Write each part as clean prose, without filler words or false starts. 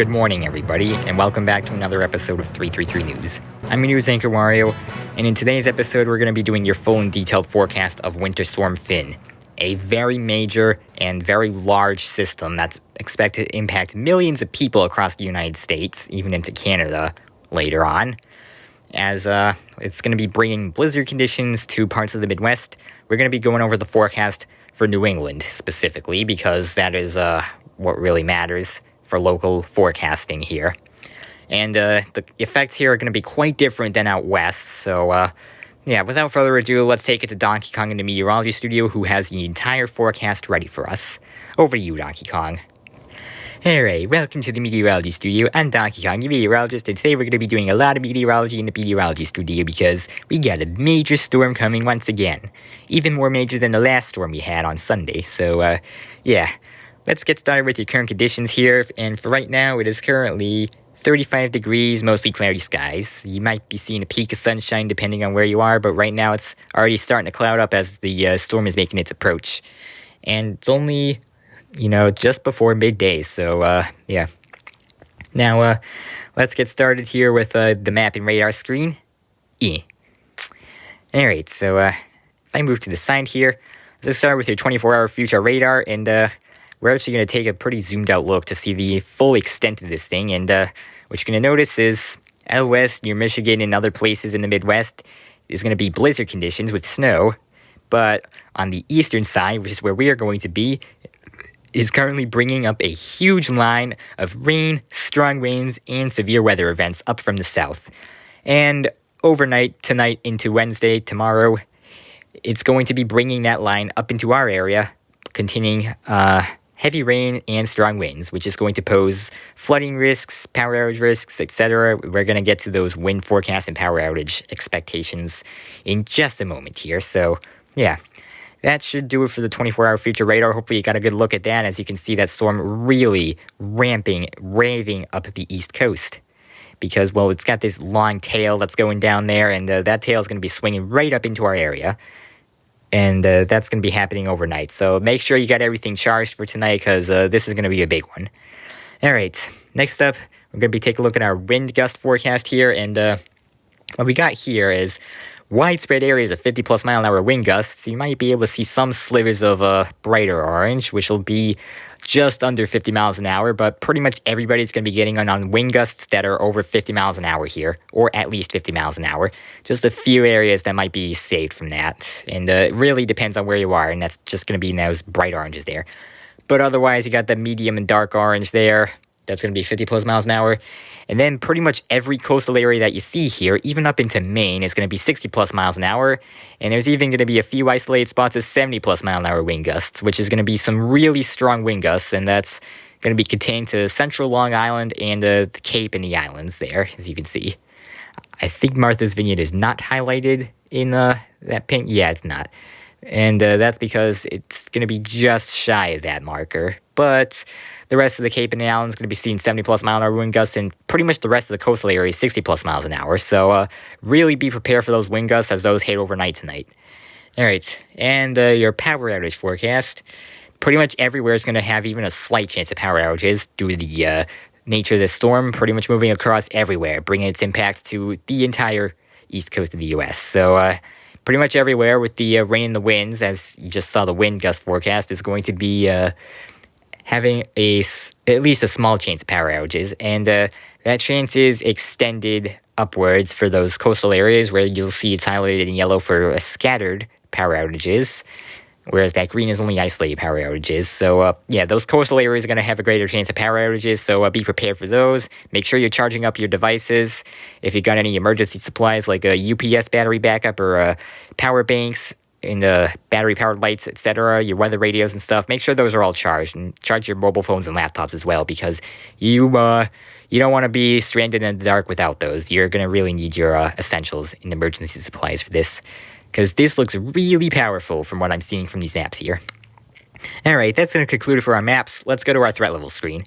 Good morning, everybody, and welcome back to another episode of 333 News. I'm your news anchor, Wario, and in today's episode, we're going to be doing your full and detailed forecast of Winter Storm Finn, a very major and very large system that's expected to impact millions of people across the United States, even into Canada later on. As it's going to be bringing blizzard conditions to parts of the Midwest, we're going to be going over the forecast for New England specifically, because that is what really matters for local forecasting here. And the effects here are going to be quite different than out west, so yeah, without further ado, let's take it to Donkey Kong in the meteorology studio, who has the entire forecast ready for us. Over to you, Donkey Kong. Alright, welcome to the meteorology studio. I'm Donkey Kong, your meteorologist, and today we're going to be doing a lot of meteorology in the meteorology studio because we got a major storm coming once again. Even more major than the last storm we had on Sunday, so yeah. Let's get started with your current conditions here, and for right now, it is currently 35 degrees, mostly cloudy skies. You might be seeing a peak of sunshine depending on where you are, but right now it's already starting to cloud up as the storm is making its approach. And it's only, just before midday, so yeah. Now, let's get started here with the map and radar screen. Alright, so if I move to the side here, let's start with your 24-hour future radar, and we're actually going to take a pretty zoomed-out look to see the full extent of this thing, and what you're going to notice is out west, near Michigan and other places in the Midwest, there's going to be blizzard conditions with snow, but on the eastern side, which is where we are going to be, is currently bringing up a huge line of rain, strong winds, and severe weather events up from the south. And overnight, tonight into Wednesday, tomorrow, it's going to be bringing that line up into our area, containing heavy rain and strong winds, which is going to pose flooding risks, power outage risks, etc. We're going to get to those wind forecasts and power outage expectations in just a moment here. So, yeah, that should do it for the 24-hour future radar. Hopefully you got a good look at that. As you can see, that storm really raving up the east coast. Because, well, it's got this long tail that's going down there, and that tail is going to be swinging right up into our area. And that's going to be happening overnight. So make sure you got everything charged for tonight, because this is going to be a big one. All right, next up, we're going to be taking a look at our wind gust forecast here. And what we got here is widespread areas of 50-plus mile-an-hour wind gusts. You might be able to see some slivers of brighter orange, which will be just under 50 miles an hour, but pretty much everybody's going to be getting on wind gusts that are over 50 miles an hour here, or at least 50 miles an hour. Just a few areas that might be saved from that, and it really depends on where you are, and that's just going to be in those bright oranges there. But otherwise, you got the medium and dark orange there. That's going to be 50-plus miles an hour. And then pretty much every coastal area that you see here, even up into Maine, is going to be 60-plus miles an hour. And there's even going to be a few isolated spots of 70-plus mile-an-hour wind gusts, which is going to be some really strong wind gusts. And that's going to be contained to central Long Island and the Cape and the islands there, as you can see. I think Martha's Vineyard is not highlighted in that pink. Yeah, it's not. And that's because it's going to be just shy of that marker. But the rest of the Cape and the Islands is going to be seeing 70-plus mile-an-hour wind gusts, and pretty much the rest of the coastal area is 60-plus miles an hour. So really be prepared for those wind gusts as those hit overnight tonight. All right, and your power outage forecast. Pretty much everywhere is going to have even a slight chance of power outages due to the nature of the storm pretty much moving across everywhere, bringing its impacts to the entire east coast of the U.S. So pretty much everywhere with the rain and the winds, as you just saw the wind gust forecast, is going to be having at least a small chance of power outages, and that chance is extended upwards for those coastal areas where you'll see it's highlighted in yellow for scattered power outages, whereas that green is only isolated power outages. So, yeah, those coastal areas are going to have a greater chance of power outages, so be prepared for those. Make sure you're charging up your devices. If you've got any emergency supplies like a UPS battery backup or power banks, in the battery-powered lights, etc., your weather radios and stuff, make sure those are all charged, and charge your mobile phones and laptops as well, because you don't want to be stranded in the dark without those. You're going to really need your essentials and emergency supplies for this, because this looks really powerful from what I'm seeing from these maps here. Alright, that's going to conclude it for our maps. Let's go to our threat level screen.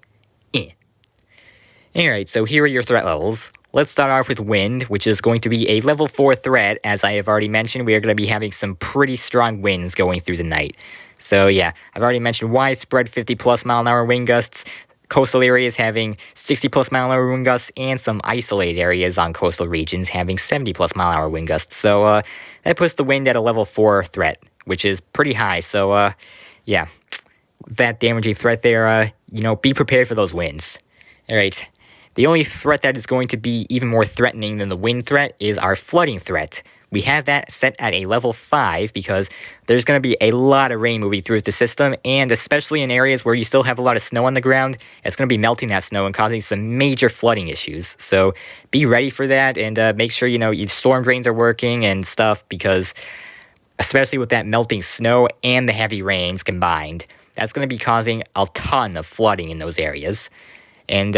Alright, so here are your threat levels. Let's start off with wind, which is going to be a level 4 threat. As I have already mentioned, we are going to be having some pretty strong winds going through the night. So yeah, I've already mentioned widespread 50-plus mile-an-hour wind gusts. coastal areas having 60 plus mile an hour wind gusts, and some isolated areas on coastal regions having 70 plus mile an hour wind gusts. So that puts the wind at a level 4 threat, which is pretty high. So yeah, that damaging threat there, be prepared for those winds. All right. The only threat that is going to be even more threatening than the wind threat is our flooding threat. We have that set at a level 5 because there's going to be a lot of rain moving through the system, and especially in areas where you still have a lot of snow on the ground, it's going to be melting that snow and causing some major flooding issues. So be ready for that, and make sure, your storm drains are working and stuff, because especially with that melting snow and the heavy rains combined, that's going to be causing a ton of flooding in those areas. And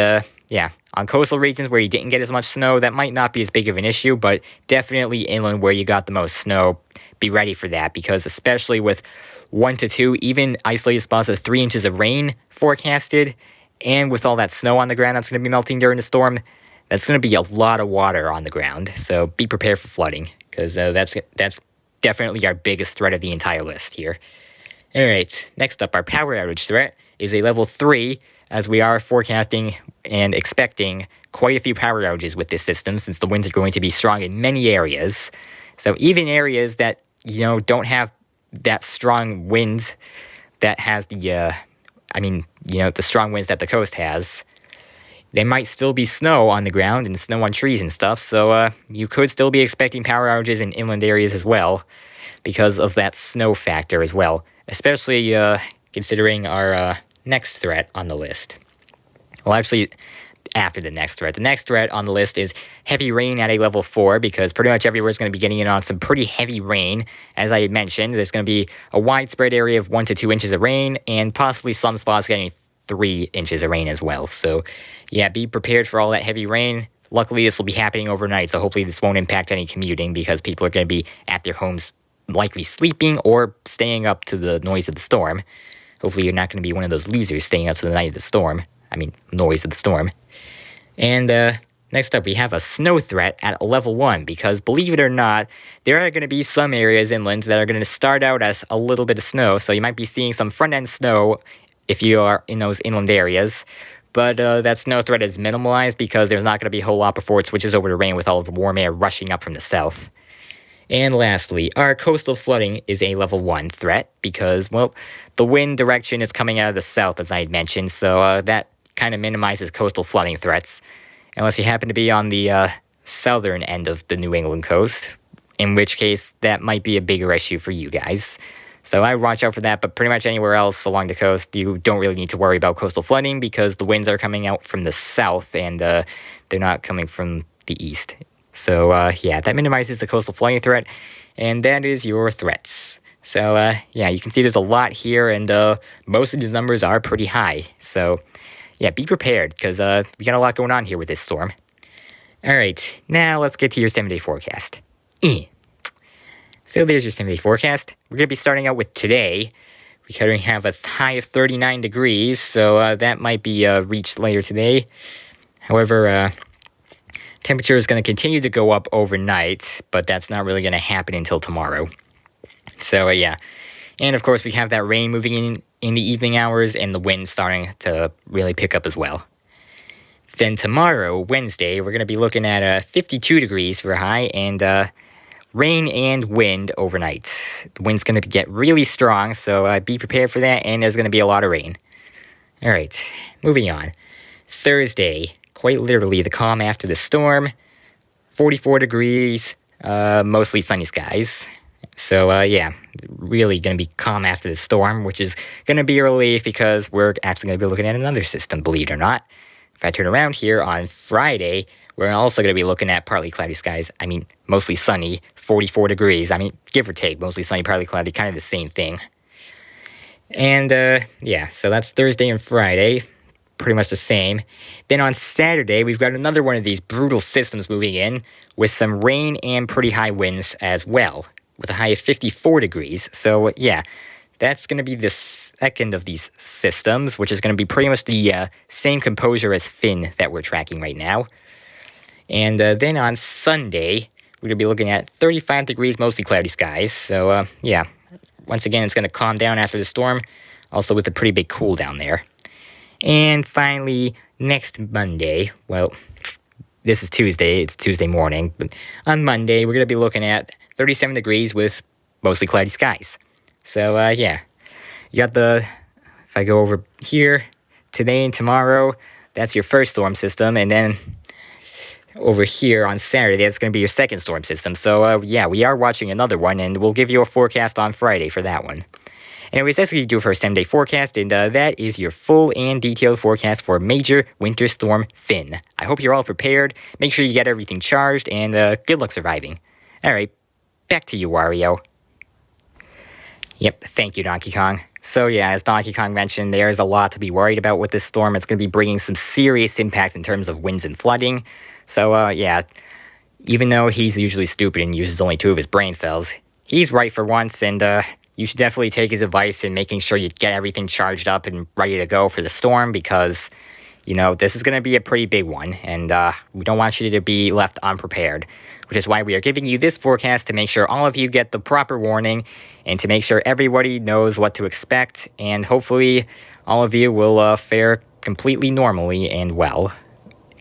yeah, on coastal regions where you didn't get as much snow, that might not be as big of an issue, but definitely inland where you got the most snow, be ready for that, because especially with 1 to 2, even isolated spots of 3 inches of rain forecasted, and with all that snow on the ground that's going to be melting during the storm, that's going to be a lot of water on the ground. So be prepared for flooding, because that's definitely our biggest threat of the entire list here. All right, next up, our power outage threat is a level 3, as we are forecasting and expecting quite a few power outages with this system, since the winds are going to be strong in many areas. So even areas that, don't have that strong wind that has the strong winds that the coast has, there might still be snow on the ground and snow on trees and stuff. So you could still be expecting power outages in inland areas as well, because of that snow factor as well, especially considering our next threat on the list. Well, actually, after the next threat. The next threat on the list is heavy rain at a level 4, because pretty much everywhere is going to be getting in on some pretty heavy rain. As I mentioned, there's going to be a widespread area of 1 to 2 inches of rain, and possibly some spots getting 3 inches of rain as well. So, yeah, be prepared for all that heavy rain. Luckily, this will be happening overnight, so hopefully this won't impact any commuting, because people are going to be at their homes likely sleeping or staying up to the noise of the storm. Hopefully you're not going to be one of those losers staying up to the night of the storm. Noise of the storm. And next up, we have a snow threat at level 1, because believe it or not, there are going to be some areas inland that are going to start out as a little bit of snow. So you might be seeing some front-end snow if you are in those inland areas. But that snow threat is minimalized, because there's not going to be a whole lot before it switches over to rain with all of the warm air rushing up from the south. And lastly, our coastal flooding is a level 1 threat, because, well, the wind direction is coming out of the south, as I had mentioned, so that kind of minimizes coastal flooding threats, unless you happen to be on the southern end of the New England coast, in which case that might be a bigger issue for you guys. So I would watch out for that, but pretty much anywhere else along the coast, you don't really need to worry about coastal flooding, because the winds are coming out from the south, and they're not coming from the east. So, yeah, that minimizes the coastal flooding threat, and that is your threats. So, yeah, you can see there's a lot here, and most of these numbers are pretty high. So, yeah, be prepared, because we got a lot going on here with this storm. All right, now let's get to your 7-day forecast. So there's your 7-day forecast. We're going to be starting out with today. We currently have a high of 39 degrees, so that might be reached later today. However, temperature is going to continue to go up overnight, but that's not really going to happen until tomorrow. So, yeah. And, of course, we have that rain moving in the evening hours, and the wind starting to really pick up as well. Then tomorrow, Wednesday, we're going to be looking at 52 degrees for a high, and rain and wind overnight. The wind's going to get really strong, so be prepared for that, and there's going to be a lot of rain. All right, moving on. Thursday, quite literally the calm after the storm, 44 degrees, mostly sunny skies. So, yeah, really going to be calm after the storm, which is going to be a relief, because we're actually going to be looking at another system, believe it or not. If I turn around here on Friday, we're also going to be looking at partly cloudy skies. Mostly sunny, 44 degrees. Give or take, mostly sunny, partly cloudy, kind of the same thing. And, yeah, so that's Thursday and Friday. Pretty much the same. Then on Saturday, we've got another one of these brutal systems moving in, with some rain and pretty high winds as well, with a high of 54 degrees. So, yeah, that's going to be the second of these systems, which is going to be pretty much the same composure as Finn that we're tracking right now. And then on Sunday, we're going to be looking at 35 degrees, mostly cloudy skies. So, yeah, once again, it's going to calm down after the storm, also with a pretty big cool down there. And finally, next Monday, well, this is Tuesday, it's Tuesday morning, but on Monday, we're going to be looking at 37 degrees with mostly cloudy skies. So, yeah, you got if I go over here, today and tomorrow, that's your first storm system, and then over here on Saturday, that's going to be your second storm system. So, yeah, we are watching another one, and we'll give you a forecast on Friday for that one. Anyways, that's what you do for a 7-day forecast, and that is your full and detailed forecast for Major Winter Storm Finn. I hope you're all prepared. Make sure you get everything charged, and good luck surviving. Alright, back to you, Wario. Yep, thank you, Donkey Kong. So yeah, as Donkey Kong mentioned, there's a lot to be worried about with this storm. It's going to be bringing some serious impacts in terms of winds and flooding. So yeah, even though he's usually stupid and uses only 2 of his brain cells, he's right for once, and you should definitely take his advice in making sure you get everything charged up and ready to go for the storm, because, you know, this is going to be a pretty big one, and we don't want you to be left unprepared, which is why we are giving you this forecast to make sure all of you get the proper warning, and to make sure everybody knows what to expect, and hopefully all of you will fare completely normally and well,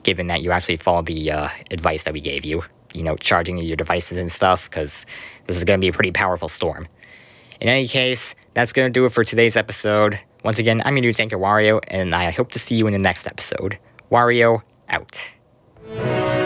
given that you actually follow the advice that we gave you. You know, charging your devices and stuff, because this is going to be a pretty powerful storm. In any case, that's going to do it for today's episode. Once again, I'm your new tanker Wario, and I hope to see you in the next episode. Wario, out.